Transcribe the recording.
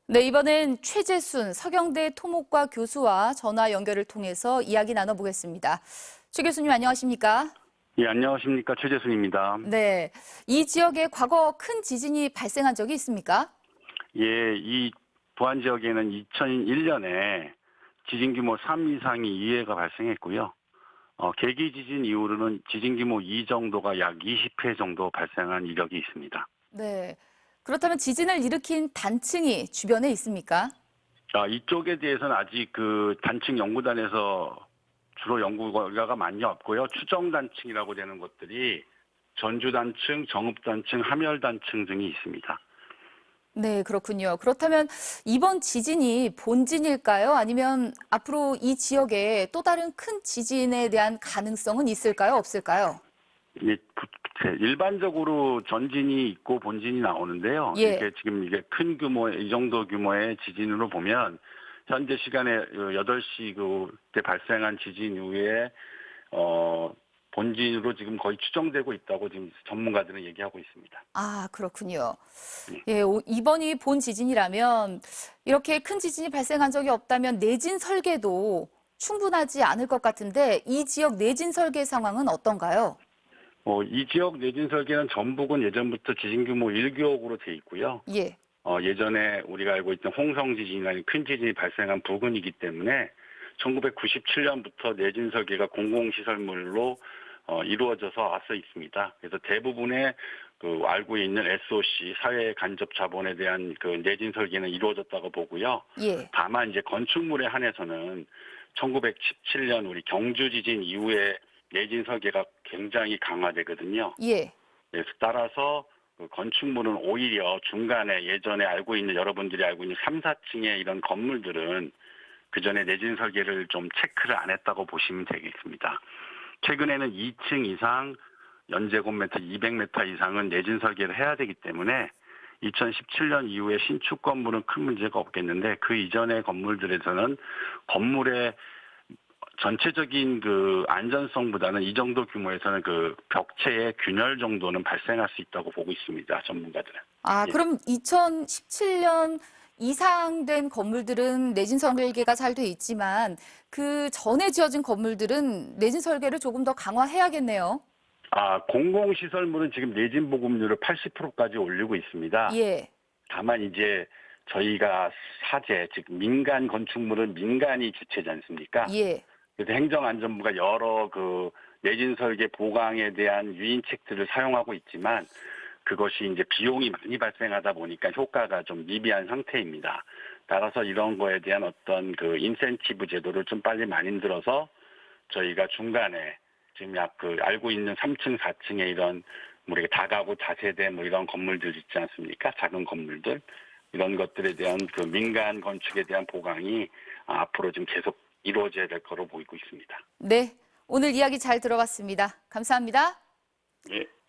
네, 이번엔 최재순 서경대 토목과 교수와 전화 연결을 통해서 이야기 나눠보겠습니다. 최 교수님 안녕하십니까? 예, 안녕하십니까. 최재순입니다. 네, 이 지역에 과거 큰 지진이 발생한 적이 있습니까? 예, 이 부안 지역에는 2001년에 지진 규모 3 이상이 2회가 발생했고요. 계기 지진 이후로는 지진 규모 2 정도가 약 20회 정도 발생한 이력이 있습니다. 네, 그렇다면 지진을 일으킨 단층이 주변에 있습니까? 이쪽에 대해서는 아직 그 단층 연구단에서 주로 연구 결과가 많이 없고요. 추정 단층이라고 되는 것들이 전주 단층, 정읍 단층, 함열 단층 등이 있습니다. 네, 그렇군요. 그렇다면 이번 지진이 본진일까요? 아니면 앞으로 이 지역에 또 다른 큰 지진에 대한 가능성은 있을까요? 없을까요? 예, 일반적으로 전진이 있고 본진이 나오는데요. 예. 이게 지금 이게 큰 규모의, 이 정도 규모의 지진으로 보면, 현재 시간에 8시 그때 발생한 지진 이후에, 본진으로 지금 거의 추정되고 있다고 지금 전문가들은 얘기하고 있습니다. 아, 그렇군요. 예. 예, 이번이 본 지진이라면 이렇게 큰 지진이 발생한 적이 없다면 내진 설계도 충분하지 않을 것 같은데 이 지역 내진 설계 상황은 어떤가요? 이 지역 내진 설계는 전북은 예전부터 지진 규모 1교역으로 돼 있고요. 예, 예전에 우리가 알고 있던 홍성 지진이나 큰 지진이 발생한 부근이기 때문에 1997년부터 내진 설계가 공공시설물로 이루어져서 앞서 있습니다. 그래서 대부분의 그 알고 있는 SOC 사회 간접 자본에 대한 그 내진 설계는 이루어졌다고 보고요. 예, 다만 이제 건축물에 한해서는 1917년 우리 경주 지진 이후에 내진 설계가 굉장히 강화되거든요. 예. 그래서 따라서 그 건축물은 오히려 중간에 예전에 여러분들이 알고 있는 3, 4층의 이런 건물들은 그 전에 내진 설계를 좀 체크를 안 했다고 보시면 되겠습니다. 최근에는 2층 이상 연제곱미터 200m 이상은 내진 설계를 해야 되기 때문에 2017년 이후에 신축 건물은 큰 문제가 없겠는데 그 이전의 건물들에서는 건물의 전체적인 그 안전성보다는 이 정도 규모에서는 그 벽체의 균열 정도는 발생할 수 있다고 보고 있습니다. 전문가들은. 아, 예. 그럼 2017년 이상 된 건물들은 내진 설계가 잘 돼 있지만 그 전에 지어진 건물들은 내진 설계를 조금 더 강화해야겠네요. 공공시설물은 지금 내진 보급률을 80%까지 올리고 있습니다. 예, 다만 이제 저희가 사재, 즉 민간 건축물은 민간이 주체지 않습니까? 예, 그래서 행정안전부가 여러 그 내진 설계 보강에 대한 유인책들을 사용하고 있지만 그것이 이제 비용이 많이 발생하다 보니까 효과가 좀 미비한 상태입니다. 따라서 이런 거에 대한 어떤 그 인센티브 제도를 좀 빨리 만들어서 저희가 중간에 지금 알고 있는 3층, 4층에 이런 우리가 다가구, 다세대 뭐 이런 건물들 있지 않습니까? 작은 건물들. 이런 것들에 대한 그 민간 건축에 대한 보강이 앞으로 좀 계속 이루어져야 될 거로 보이고 있습니다. 네. 오늘 이야기 잘 들어봤습니다. 감사합니다. 예.